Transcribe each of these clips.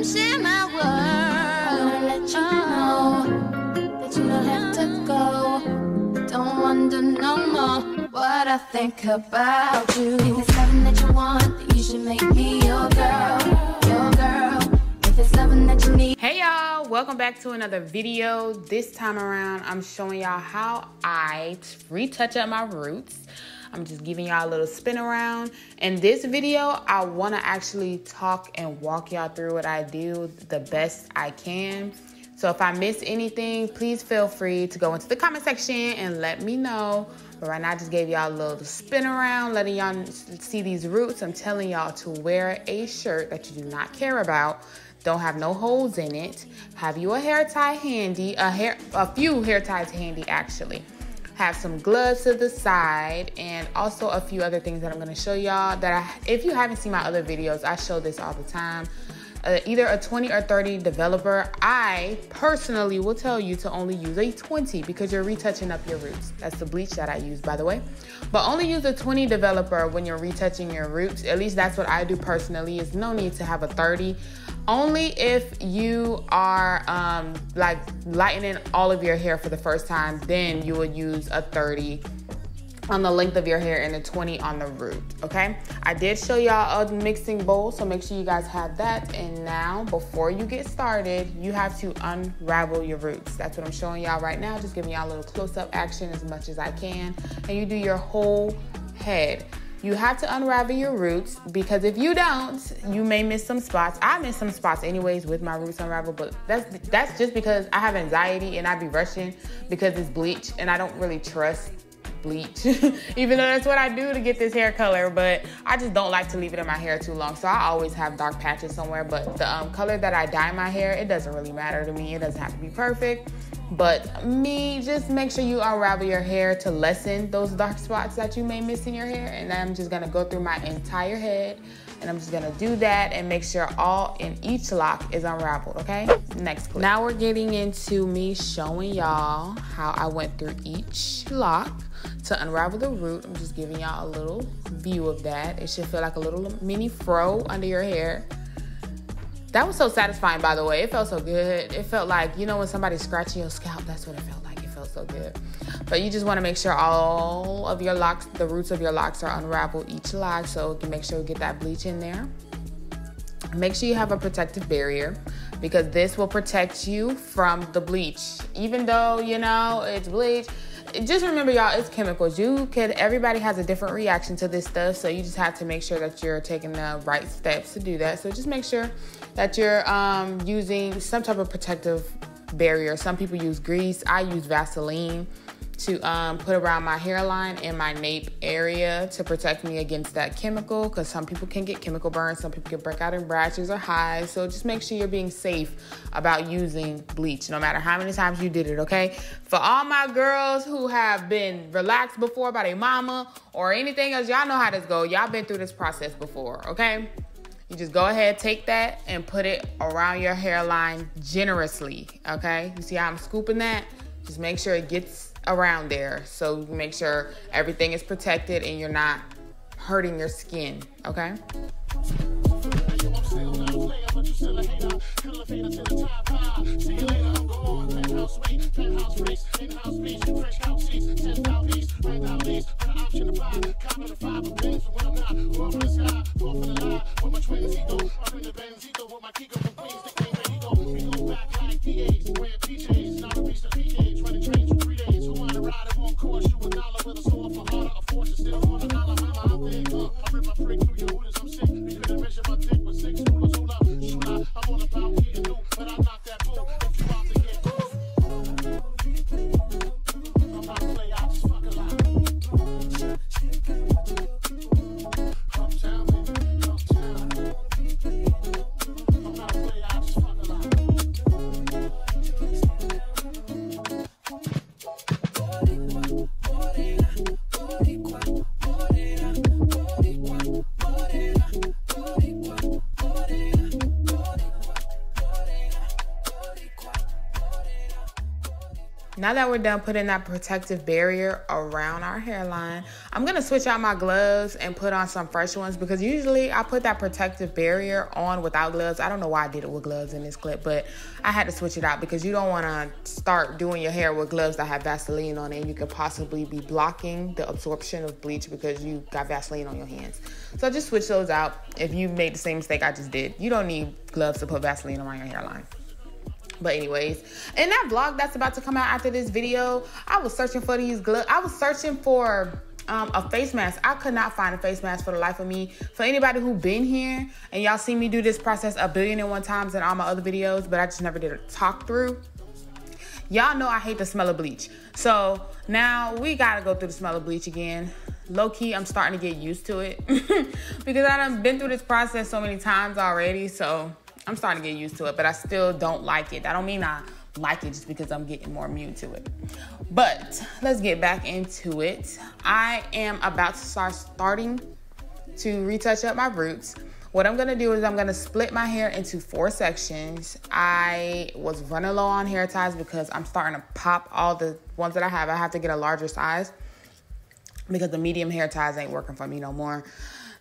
share my world. I wanna let you know that you don't have to go. Don't wonder no more what I think about you. If it's loving that you want, then you should make me your girl, your girl. If it's loving that you need. Hey y'all, welcome back to another video. This time around, I'm showing y'all how I retouch up my roots. I'm just giving y'all a little spin around. In this video, I want to actually talk and walk y'all through what I do the best I can. So if I miss anything, please feel free to go into the comment section and let me know. But right now, I just gave y'all a little spin around, letting y'all see these roots. I'm telling y'all to wear a shirt that you do not care about. Don't have no holes in it. Have you a hair tie handy, a few hair ties handy actually. Have some gloves to the side, and also a few other things that I'm gonna show y'all that if you haven't seen my other videos, I show this all the time. Either a 20 or 30 developer. I personally will tell you to only use a 20 because you're retouching up your roots. That's the bleach that I use, by the way. But only use a 20 developer when you're retouching your roots. At least that's what I do personally. Is no need to have a 30. Only if you are like lightening all of your hair for the first time, then you would use a 30 on the length of your hair and a 20 on the root, okay? I did show y'all a mixing bowl, so make sure you guys have that. And now, before you get started, you have to unravel your roots. That's what I'm showing y'all right now, just giving y'all a little close-up action as much as I can. And you do your whole head. You have to unravel your roots because if you don't, you may miss some spots. I miss some spots anyways with my roots unraveled, but that's just because I have anxiety and I be rushing because it's bleach and I don't really trust bleach, even though that's what I do to get this hair color, but I just don't like to leave it in my hair too long. So I always have dark patches somewhere, but the color that I dye my hair, it doesn't really matter to me. It doesn't have to be perfect. But just make sure you unravel your hair to lessen those dark spots that you may miss in your hair. And then I'm just gonna go through my entire head and I'm just gonna do that and make sure all in each lock is unraveled, okay? Next clip. Now we're getting into me showing y'all how I went through each lock to unravel the root. I'm just giving y'all a little view of that. It should feel like a little mini fro under your hair. That was so satisfying, by the way. It felt so good. It felt like, you know, when somebody's scratching your scalp, that's what it felt like. It felt so good. But you just want to make sure all of your locks, the roots of your locks are unraveled each lock, so you can make sure you get that bleach in there. Make sure you have a protective barrier because this will protect you from the bleach. Even though, you know, it's bleach, just remember, y'all, it's chemicals. Everybody has a different reaction to this stuff, so you just have to make sure that you're taking the right steps to do that. So just make sure that you're using some type of protective barrier. Some people use grease. I use Vaseline to put around my hairline and my nape area to protect me against that chemical, because some people can get chemical burns, some people can break out in rashes or hives. So just make sure you're being safe about using bleach, no matter how many times you did it, okay? For all my girls who have been relaxed before by their mama or anything else, y'all know how this goes. Y'all been through this process before, okay? You just go ahead, take that and put it around your hairline generously, okay? You see how I'm scooping that? Just make sure it gets around there, so you can make sure everything is protected and you're not hurting your skin, okay? Now that we're done putting that protective barrier around our hairline, I'm going to switch out my gloves and put on some fresh ones, because usually I put that protective barrier on without gloves. I don't know why I did it with gloves in this clip, but I had to switch it out because you don't want to start doing your hair with gloves that have Vaseline on it, and you could possibly be blocking the absorption of bleach because you got Vaseline on your hands. So just switch those out if you made the same mistake I just did. You don't need gloves to put Vaseline around your hairline. But anyways, in that vlog that's about to come out after this video, I was searching for these gloves. I was searching for a face mask. I could not find a face mask for the life of me. For anybody who been here and y'all see me do this process 1,000,000,001 times in all my other videos, but I just never did a talk through. Y'all know I hate the smell of bleach. So now we gotta go through the smell of bleach again. Low key, I'm starting to get used to it because I done been through this process so many times already. So I'm starting to get used to it, but I still don't like it. I don't mean I like it just because I'm getting more immune to it. But let's get back into it. I am about to starting to retouch up my roots. What I'm gonna do is I'm gonna split my hair into 4 sections. I was running low on hair ties because I'm starting to pop all the ones that I have. I have to get a larger size because the medium hair ties ain't working for me no more.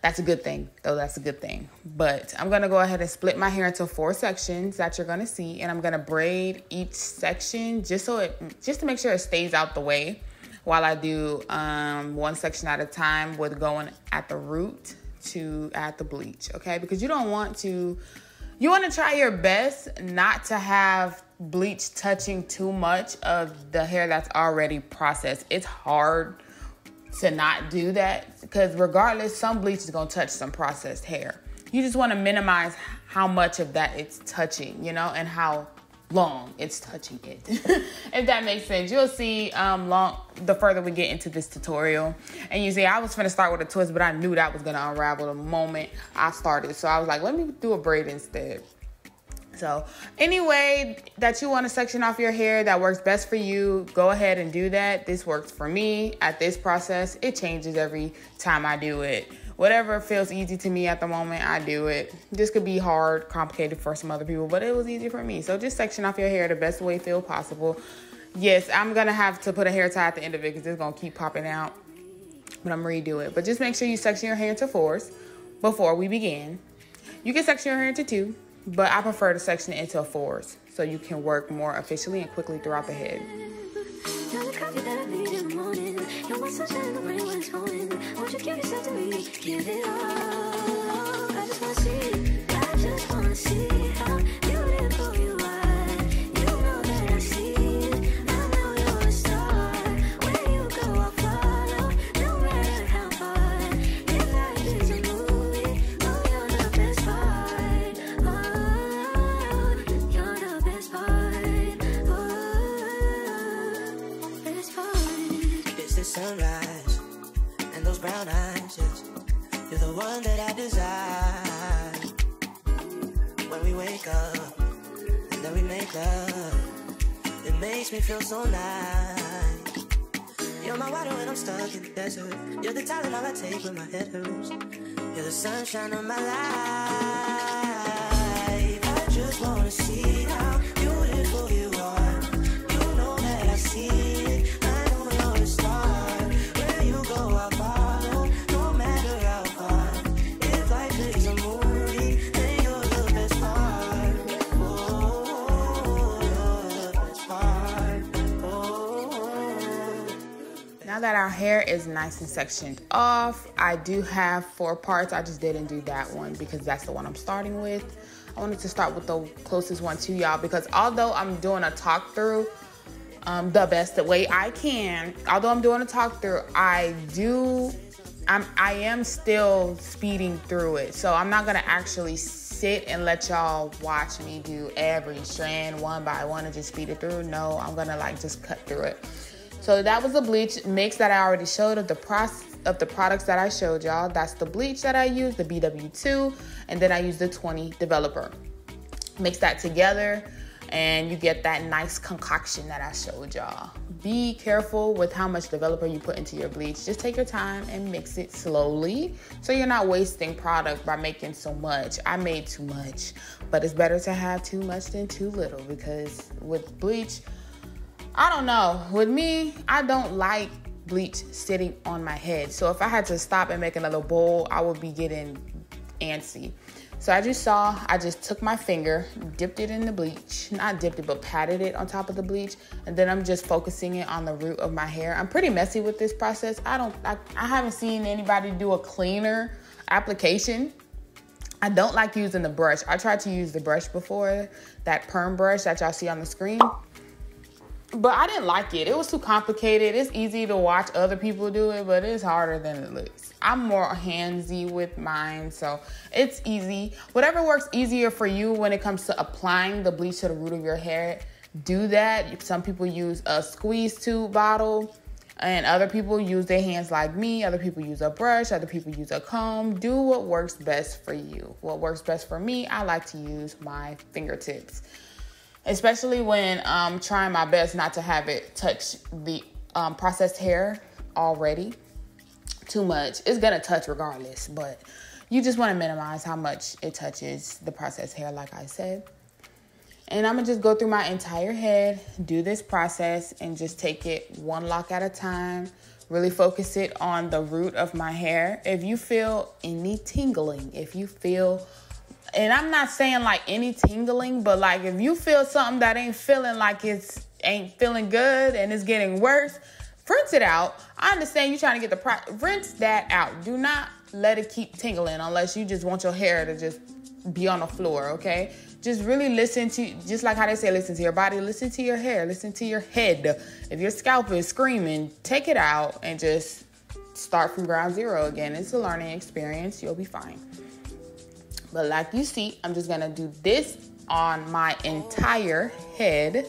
That's a good thing, though. That's a good thing. But I'm going to go ahead and split my hair into 4 sections that you're going to see. And I'm going to braid each section just to make sure it stays out the way while I do 1 section at a time, with going at the root to add the bleach, okay? Because you want to try your best not to have bleach touching too much of the hair that's already processed. It's hard to not do that because regardless, some bleach is going to touch some processed hair. You just want to minimize how much of that it's touching, and how long it's touching it. If that makes sense. You'll see the further we get into this tutorial. And you see, I was going to start with a twist, but I knew that was going to unravel the moment I started. So I was like, let me do a braid instead. So any way that you want to section off your hair that works best for you, go ahead and do that. This works for me at this process. It changes every time I do it. Whatever feels easy to me at the moment, I do it. This could be hard, complicated for some other people, but it was easy for me. So just section off your hair the best way feel possible. Yes, I'm going to have to put a hair tie at the end of it because it's going to keep popping out, but I'm going to redo it. But just make sure you section your hair into 4s before we begin. You can section your hair into 2. But I prefer to section it into 4s so you can work more efficiently and quickly throughout the head. Sunrise and those brown eyes, yes, you're the one that I desire. When we wake up and then we make love, it makes me feel so nice. You're my water when I'm stuck in the desert. You're the Tylenol I take when my head hurts. You're the sunshine of my life. I just wanna see how beautiful you are. You know that I see it. Now that our hair is nice and sectioned off, I do have 4 parts. I just didn't do that one because that's the one I'm starting with. I wanted to start with the closest one to y'all because although I'm doing a talk through the best way I can, although I'm doing a talk through, I am still speeding through it. So I'm not gonna actually sit and let y'all watch me do every strand one by one and just speed it through. No, I'm gonna just cut through it. So that was the bleach mix that I already showed of the products that I showed y'all. That's the bleach that I used, the BW2, and then I used the 20 developer. Mix that together and you get that nice concoction that I showed y'all. Be careful with how much developer you put into your bleach. Just take your time and mix it slowly so you're not wasting product by making so much. I made too much, but it's better to have too much than too little because with bleach, I don't know. With me, I don't like bleach sitting on my head. So if I had to stop and make another bowl, I would be getting antsy. So I just took my finger, dipped it in the bleach, not dipped it, but patted it on top of the bleach. And then I'm just focusing it on the root of my hair. I'm pretty messy with this process. I haven't seen anybody do a cleaner application. I don't like using the brush. I tried to use the brush before, that perm brush that y'all see on the screen. But I didn't like it. It was too complicated. It's easy to watch other people do it, but it's harder than it looks. I'm more handsy with mine, so it's easy. Whatever works easier for you when it comes to applying the bleach to the root of your hair, do that. Some people use a squeeze tube bottle, and other people use their hands like me. Other people use a brush. Other people use a comb. Do what works best for you. What works best for me, I like to use my fingertips. Especially when I'm trying my best not to have it touch the processed hair already too much. It's gonna touch regardless, but you just want to minimize how much it touches the processed hair, like I said. And I'm gonna just go through my entire head, do this process, and just take it one lock at a time. Really focus it on the root of my hair. If you feel any tingling, and I'm not saying like any tingling, but like if you feel something that ain't feeling good and it's getting worse, rinse it out. I understand you trying to get rinse that out. Do not let it keep tingling unless you just want your hair to just be on the floor, okay? Just really listen to, just like how they say, listen to your body, listen to your hair, listen to your head. If your scalp is screaming, take it out and just start from ground zero again. It's a learning experience. You'll be fine. But like you see, I'm just gonna do this on my entire head.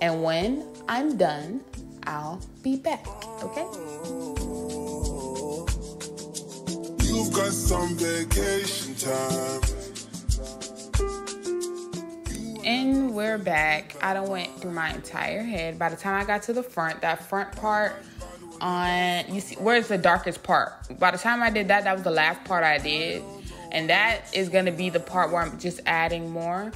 And when I'm done, I'll be back, okay? You've got some vacation time. And we're back. I done went through my entire head. By the time I got to the front, that front part you see, where's the darkest part? By the time I did that, that was the last part I did. And that is going to be the part where I'm just adding more.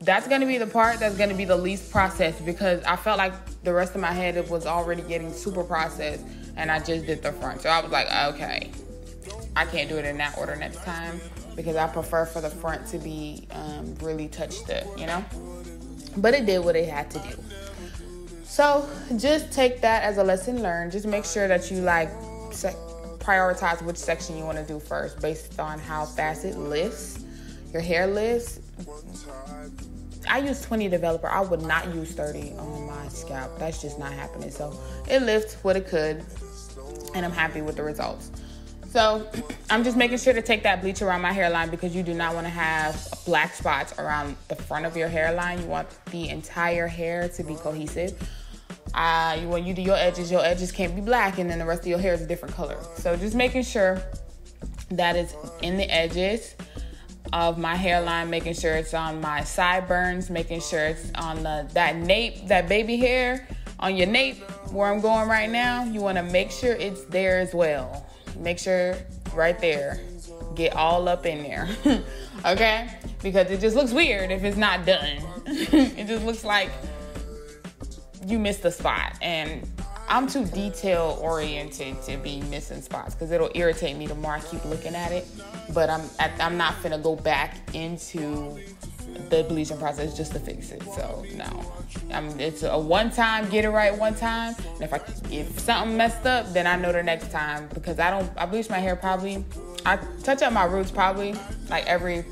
That's going to be the part that's going to be the least processed, because I felt like the rest of my head, it was already getting super processed, and I just did the front. So I was like, okay, I can't do it in that order next time, because I prefer for the front to be really touched up, you know? But it did what it had to do. So just take that as a lesson learned. Just make sure that you prioritize which section you want to do first based on how fast it lifts. Your hair lifts. I use 20 developer. I would not use 30 on my scalp. That's just not happening. So it lifts what it could, and I'm happy with the results. So I'm just making sure to take that bleach around my hairline, because you do not want to have black spots around the front of your hairline. You want the entire hair to be cohesive. When you do your edges can't be black, and then the rest of your hair is a different color. So just making sure that it's in the edges of my hairline, making sure it's on my sideburns, making sure it's on that nape, that baby hair on your nape where I'm going right now. You want to make sure it's there as well. Make sure right there, get all up in there, okay? Because it just looks weird if it's not done. It just looks like you missed a spot, and I'm too detail oriented to be missing spots, because it'll irritate me the more I keep looking at it. But I'm not finna go back into the bleaching process just to fix it. So no, it's a one time, get it right one time. And if something messed up, then I know the next time, because I bleach my hair probably, I touch up my roots probably like every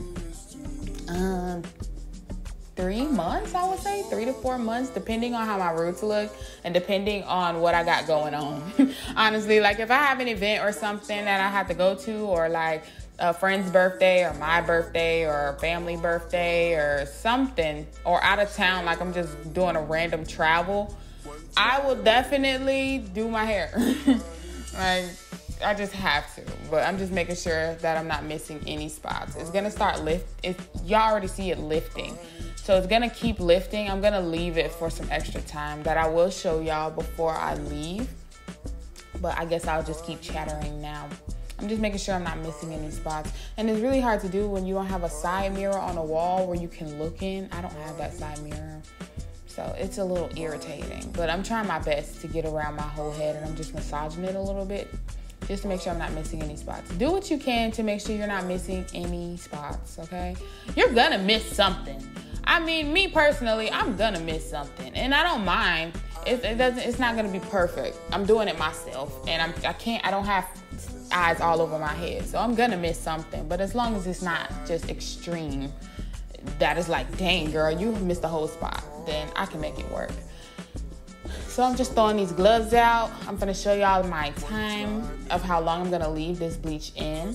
3 months, I would say 3 to 4 months, depending on how my roots look and depending on what I got going on. Honestly, like if I have an event or something that I have to go to, or like a friend's birthday or my birthday or a family birthday or something, or out of town, like I'm just doing a random travel, I will definitely do my hair. Like I just have to, but I'm just making sure that I'm not missing any spots. It's gonna start y'all already see it lifting. So it's gonna keep lifting. I'm gonna leave it for some extra time that I will show y'all before I leave. But I guess I'll just keep chattering now. I'm just making sure I'm not missing any spots. And it's really hard to do when you don't have a side mirror on a wall where you can look in. I don't have that side mirror. So So it's a little irritating, but I'm trying my best to get around my whole head, and I'm just massaging it a little bit just to make sure I'm not missing any spots. Do what you can to make sure you're not missing any spots, okay? You're gonna miss something. I mean, me personally, I'm gonna miss something, and I don't mind. It's not gonna be perfect. I'm doing it myself, and I don't have eyes all over my head, so I'm gonna miss something. But as long as it's not just extreme, that is like, dang girl, you missed the whole spot, then I can make it work. So I'm just throwing these gloves out. I'm gonna show y'all my time of how long I'm gonna leave this bleach in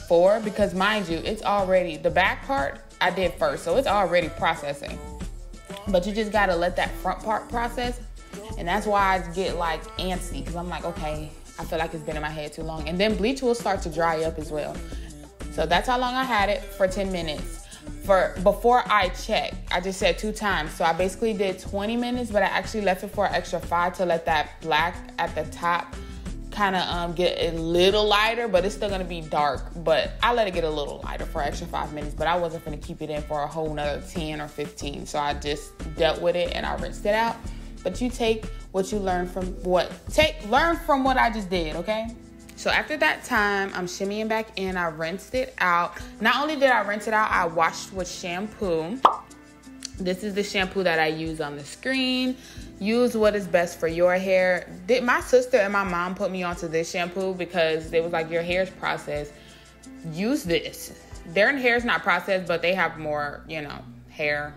for, because mind you, it's already, the back part I did first, so it's already processing. But you just gotta let that front part process, and that's why I get like antsy, because I'm like, okay, I feel like it's been in my head too long. And then bleach will start to dry up as well. So that's how long I had it, for 10 minutes. Before I checked, I just said 2 times. So I basically did 20 minutes, but I actually left it for an extra 5 to let that black at the top kind of get a little lighter, but it's still gonna be dark. But I let it get a little lighter for an extra 5 minutes, but I wasn't gonna keep it in for a whole nother 10 or 15. So I just dealt with it and I rinsed it out. But you take what you learn from learn from what I just did, okay? So after that time, I'm shimmying back in. I rinsed it out. Not only did I rinse it out, I washed with shampoo. This is the shampoo that I use on the screen. Use what is best for your hair. My sister and my mom put me onto this shampoo because they was like, your hair's processed. Use this. Their hair's not processed, but they have more, hair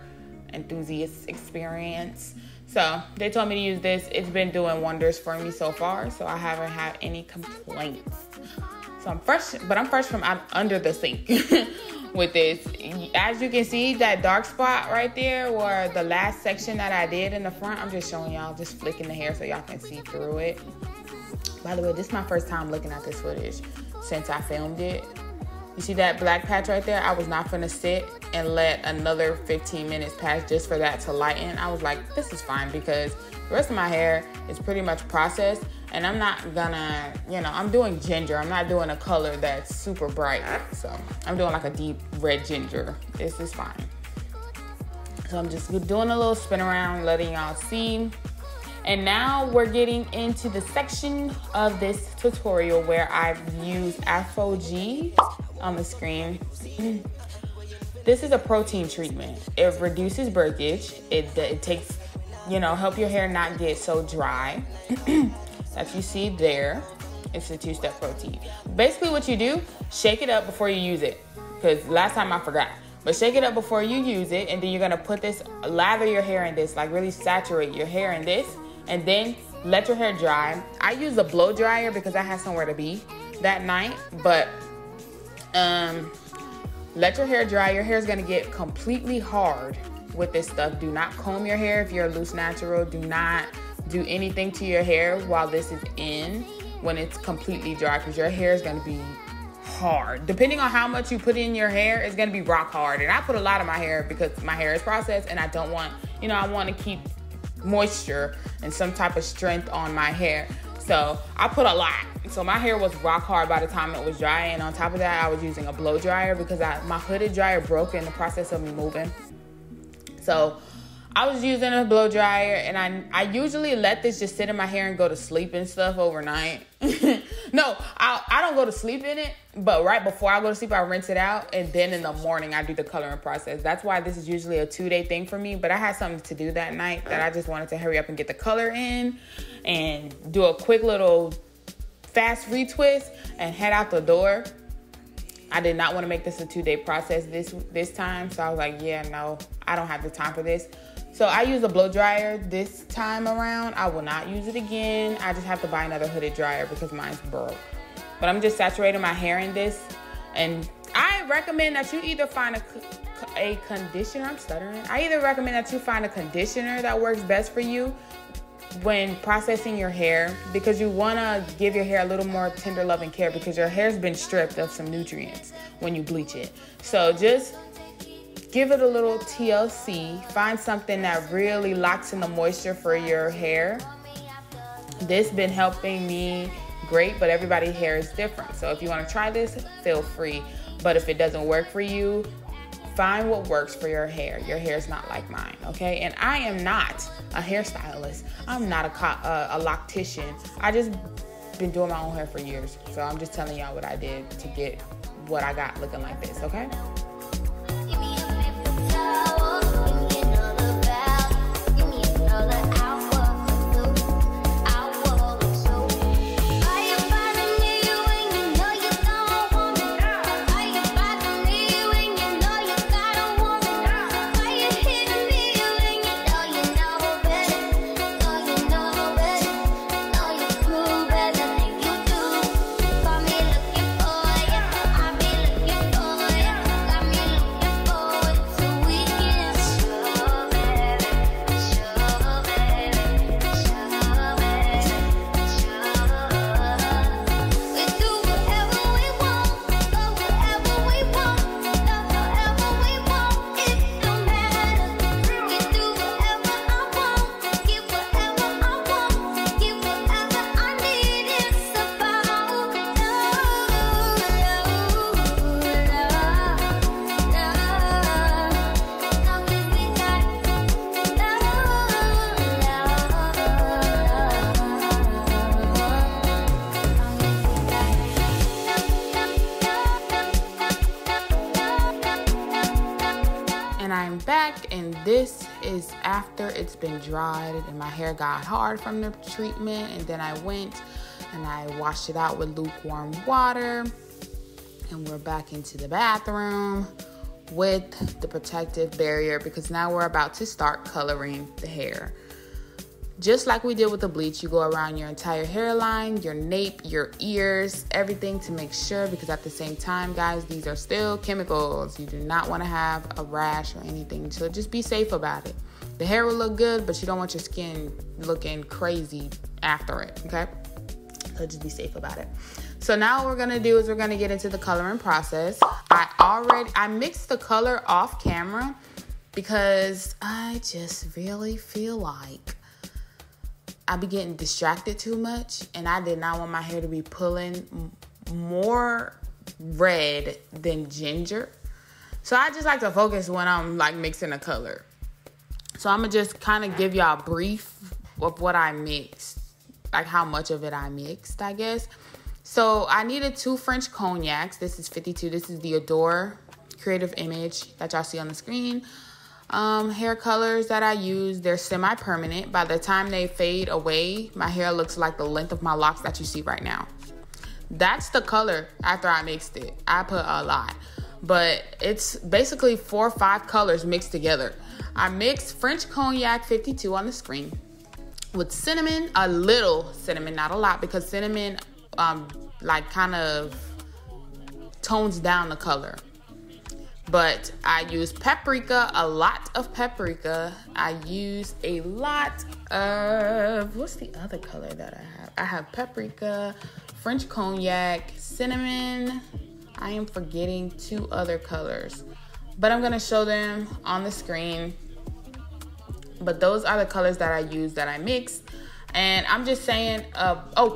enthusiast experience. So they told me to use this. It's been doing wonders for me so far, so I haven't had any complaints. So I'm fresh, but I'm fresh from under the sink with this. As you can see, that dark spot right there, or the last section that I did in the front, I'm just showing y'all, just flicking the hair so y'all can see through it. By the way, this is my first time looking at this footage since I filmed it. You see that black patch right there? I was not gonna sit and let another 15 minutes pass just for that to lighten. I was like, this is fine, because the rest of my hair is pretty much processed, and I'm not gonna, I'm doing ginger. I'm not doing a color that's super bright. So I'm doing like a deep red ginger. This is fine. So I'm just doing a little spin around, letting y'all see. And now we're getting into the section of this tutorial where I've used Afro G on the screen. This is a protein treatment. It reduces breakage. It takes, help your hair not get so dry. That you see there. It's a 2-step protein. Basically what you do, shake it up before you use it, because last time I forgot. But shake it up before you use it, and then you're gonna put this, lather your hair in this, like really saturate your hair in this, and then let your hair dry. I use a blow dryer because I had somewhere to be that night, but let your hair dry. Your hair is gonna get completely hard with this stuff. Do not comb your hair if you're a loose natural. Do not do anything to your hair while this is in, when it's completely dry, because your hair is gonna be hard. Depending on how much you put in your hair, it's gonna be rock hard. And I put a lot of my hair because my hair is processed, and I don't want, I want to keep moisture and some type of strength on my hair. So I put a lot. So my hair was rock hard by the time it was dry. And on top of that, I was using a blow dryer because my hooded dryer broke in the process of me moving. So I was using a blow dryer, and I usually let this just sit in my hair and go to sleep and stuff overnight. No, I don't go to sleep in it, but right before I go to sleep, I rinse it out, and then in the morning, I do the coloring process. That's why this is usually a 2-day thing for me, but I had something to do that night that I just wanted to hurry up and get the color in and do a quick little fast retwist and head out the door. I did not want to make this a 2-day process this time, so I was like, yeah, no, I don't have the time for this. So I use a blow dryer this time around. I will not use it again. I just have to buy another hooded dryer because mine's broke. But I'm just saturating my hair in this. And I recommend that you either find a conditioner. I'm stuttering. I either recommend that you find a conditioner that works best for you when processing your hair, because you want to give your hair a little more tender love and care, because your hair's been stripped of some nutrients when you bleach it. So just give it a little TLC. Find something that really locks in the moisture for your hair. This been helping me great, but everybody's hair is different. So if you want to try this, feel free. But if it doesn't work for you, find what works for your hair. Your hair is not like mine, okay? And I am not a hairstylist. I'm not a loctician. I just been doing my own hair for years. So I'm just telling y'all what I did to get what I got looking like this, okay? I'm back, and this is after it's been dried and my hair got hard from the treatment, and then I went and I washed it out with lukewarm water, and we're back into the bathroom with the protective barrier because now we're about to start coloring the hair. Just like we did with the bleach, you go around your entire hairline, your nape, your ears, everything to make sure, because at the same time, guys, these are still chemicals. You do not want to have a rash or anything, so just be safe about it. The hair will look good, but you don't want your skin looking crazy after it, okay? So just be safe about it. So now what we're going to do is we're going to get into the coloring process. I mixed the color off camera because I just really feel like I be getting distracted too much, and I did not want my hair to be pulling more red than ginger. So I just like to focus when I'm like mixing a color. So I'm gonna just kind of give y'all a brief of what I mixed, like how much of it I mixed, I guess. So I needed 2 French cognacs. This is 52. This is the Adore Creative Image that y'all see on the screen. Hair colors that I use, they're semi-permanent. By the time they fade away, my hair looks like the length of my locks that you see right now. That's the color after I mixed it. I put a lot, but it's basically 4 or 5 colors mixed together. I mixed French Cognac 52 on the screen with cinnamon, a little cinnamon, not a lot, because cinnamon like kind of tones down the color. But I use paprika, a lot of paprika. I use a lot of, what's the other color that I have? I have paprika, French cognac, cinnamon. I am forgetting 2 other colors, but I'm gonna show them on the screen. But those are the colors that I use, that I mixed. And I'm just saying,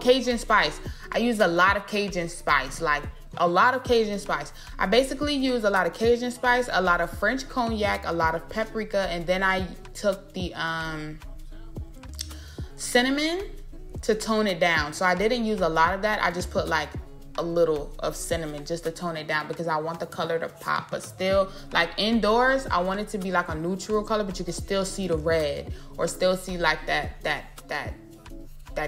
Cajun spice. I use a lot of Cajun spice, like a lot of Cajun spice. I basically use a lot of Cajun spice, a lot of French cognac, a lot of paprika, and then I took the cinnamon to tone it down. So I didn't use a lot of that. I just put like a little of cinnamon just to tone it down because I want the color to pop, but still, like indoors, I want it to be like a neutral color, but you can still see the red or still see like that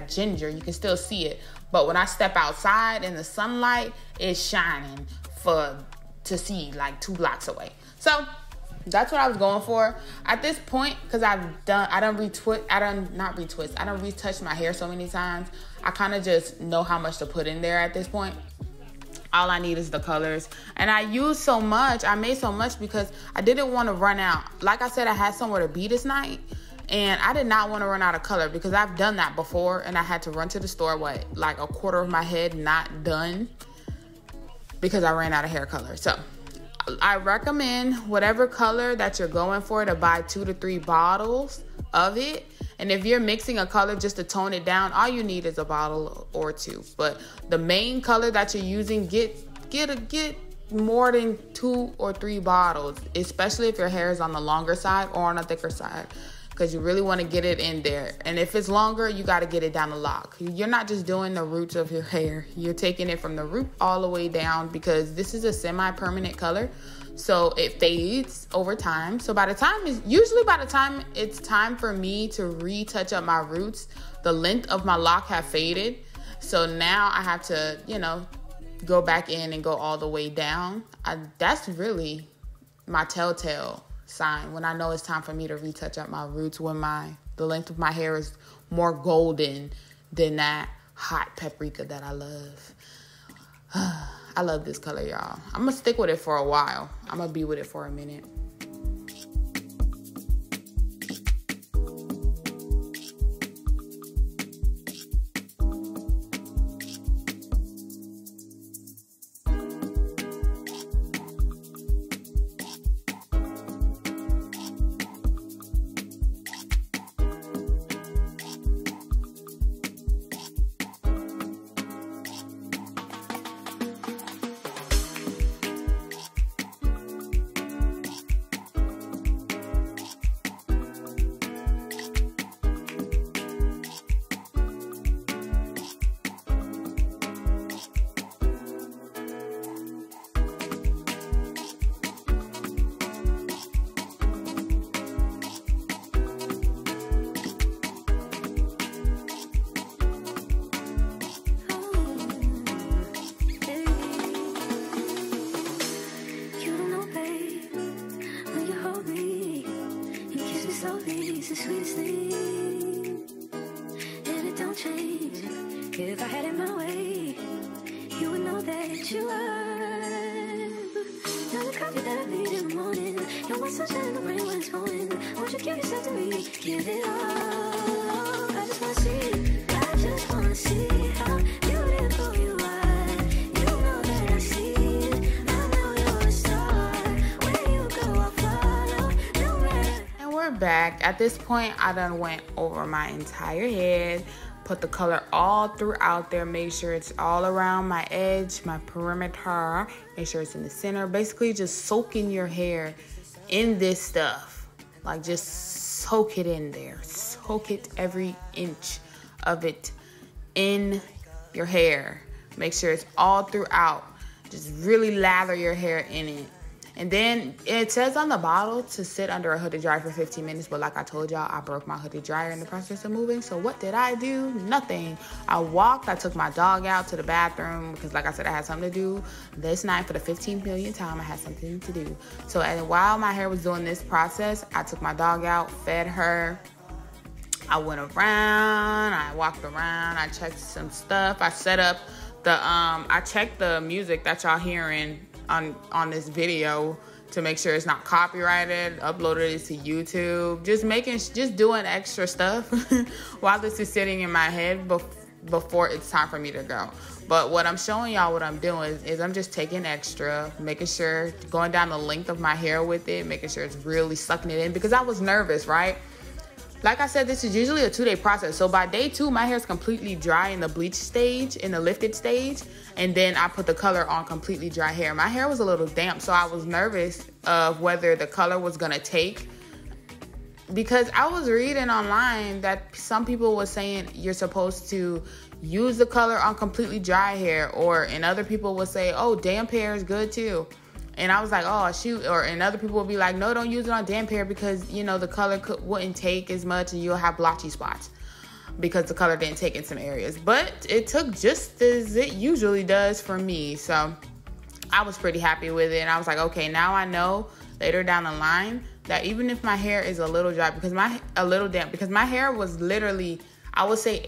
ginger. You can still see it. But when I step outside in the sunlight, it's shining to see like 2 blocks away. So that's what I was going for at this point, because I don't retouch my hair so many times. I kind of just know how much to put in there at this point. All I need is the colors, and I made so much because I didn't want to run out. Like I said, I had somewhere to be this night, and I did not want to run out of color because I've done that before, and I had to run to the store like a quarter of my head not done because I ran out of hair color. So I recommend whatever color that you're going for to buy 2 to 3 bottles of it. And if you're mixing a color just to tone it down, all you need is a bottle or 2. But the main color that you're using, get more than 2 or 3 bottles, especially if your hair is on the longer side or on a thicker side, because you really want to get it in there. And if it's longer, you got to get it down the lock. You're not just doing the roots of your hair. You're taking it from the root all the way down, because this is a semi-permanent color. So it fades over time. So by the time it's time for me to retouch up my roots, the length of my lock have faded. So now I have to, go back in and go all the way down. That's really my telltale sign when I know it's time for me to retouch up my roots, when the length of my hair is more golden than that hot paprika that I love. I love this color, y'all. I'm gonna stick with it for a while. I'm gonna be with it for a minute. It's the sweetest thing, and it don't change. If I had it my way, you would know that you are. You're the coffee that I need in the morning. You're my sunshine in the rain when it's pouring. Won't you give yourself to me? Give it all. I just wanna see. I just wanna see how beautiful you are. You know that I see it. I know you're a star. Where you go, I'll follow. No matter. And we're back. At this point, I done went over my entire head, put the color all throughout there, make sure it's all around my edge, my perimeter, make sure it's in the center. Basically just soaking your hair in this stuff. Like, just soak it in there. Soak it, every inch of it in your hair. Make sure it's all throughout. Just really lather your hair in it. And then it says on the bottle to sit under a hooded dryer for 15 minutes. But like I told y'all, I broke my hooded dryer in the process of moving. So what did I do? Nothing. I walked. I took my dog out to the bathroom because, like I said, I had something to do this night for the 15th millionth time. I had something to do. So while my hair was doing this process, I took my dog out, fed her. I went around. I walked around. I checked some stuff. I set up the I checked the music that y'all hearing on this video to make sure it's not copyrighted. Uploaded it to YouTube. Just doing extra stuff while this is sitting in my head before it's time for me to go. But what I'm showing y'all, what I'm doing is I'm just taking extra, making sure, going down the length of my hair with it, making sure it's really sucking it in, because I was nervous, right? Like I said, this is usually a 2-day process. So by day 2, my hair is completely dry in the bleach stage, in the lifted stage. And then I put the color on completely dry hair. My hair was a little damp, so I was nervous of whether the color was gonna take. Because I was reading online that some people were saying you're supposed to use the color on completely dry hair. And other people would say, oh, damp hair is good too. And I was like, oh, shoot. And other people would be like, no, don't use it on damp hair because, the color wouldn't take as much and you'll have blotchy spots because the color didn't take in some areas. But it took just as it usually does for me. So I was pretty happy with it. And I was like, okay, now I know later down the line that even if my hair is a little dry, because my hair was literally, I would say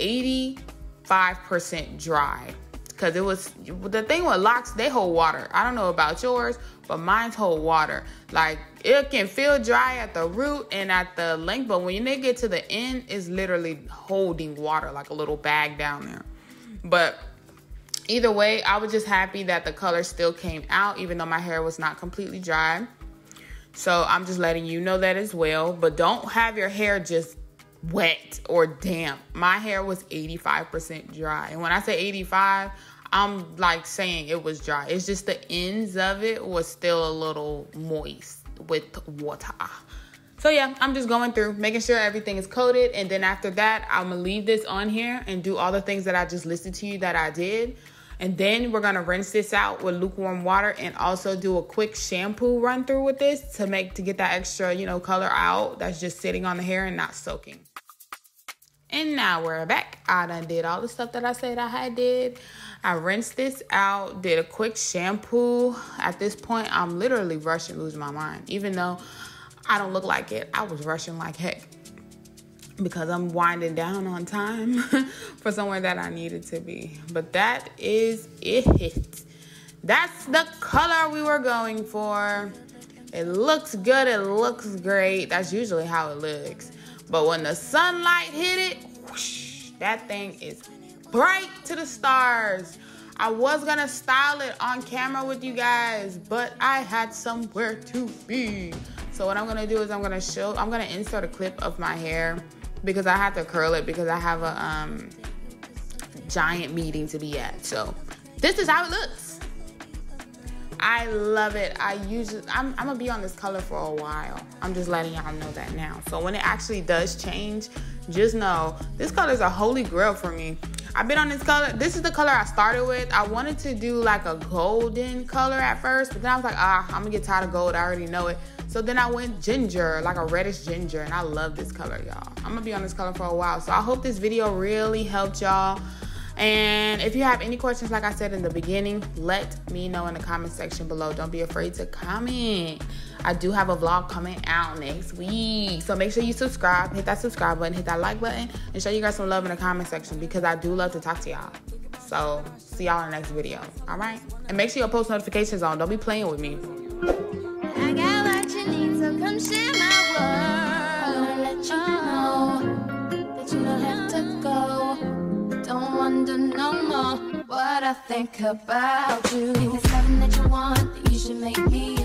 85% dry. Because it was, the thing with locks, they hold water. I don't know about yours, but mine's hold water. Like, it can feel dry at the root and at the length, but when they get to the end, it's literally holding water, like a little bag down there. But either way, I was just happy that the color still came out, even though my hair was not completely dry. So I'm just letting you know that as well. But don't have your hair just wet or damp. My hair was 85% dry. And when I say 85, I'm like saying it was dry. It's just the ends of it was still a little moist with water. So yeah, I'm just going through, making sure everything is coated. And then after that, I'm going to leave this on here and do all the things that I just listed to you that I did. And then we're going to rinse this out with lukewarm water and also do a quick shampoo run through with this to get that extra, color out that's just sitting on the hair and not soaking. And now we're back. I done did all the stuff that I said I did. I rinsed this out, did a quick shampoo. At this point, I'm literally rushing, losing my mind. Even though I don't look like it, I was rushing like heck because I'm winding down on time for somewhere that I needed to be. But that is it. That's the color we were going for. It looks good. It looks great. That's usually how it looks. But when the sunlight hit it, whoosh, that thing is bright to the stars. I was going to style it on camera with you guys, but I had somewhere to be. So what I'm going to do is I'm going to insert a clip of my hair because I have to curl it because I have a giant meeting to be at. So this is how it looks. I love it. I'm going to be on this color for a while. I'm just letting y'all know that now. So when it actually does change, just know this color is a holy grail for me. I've been on this color. This is the color I started with. I wanted to do like a golden color at first, but then I was like, I'm going to get tired of gold. I already know it. So then I went ginger, like a reddish ginger, and I love this color, y'all. I'm going to be on this color for a while. So I hope this video really helped y'all. And if you have any questions, like I said in the beginning, let me know in the comment section below. Don't be afraid to comment. I do have a vlog coming out next week. So make sure you subscribe, hit that subscribe button, hit that like button, and show you guys some love in the comment section because I do love to talk to y'all. So see y'all in the next video, all right? And make sure your post notifications on. Don't be playing with me. I got what you need, so come share my world. I wanna let you know that you don't have to go. Don't wonder no more what I think about you. If it's something that you want, then you should make me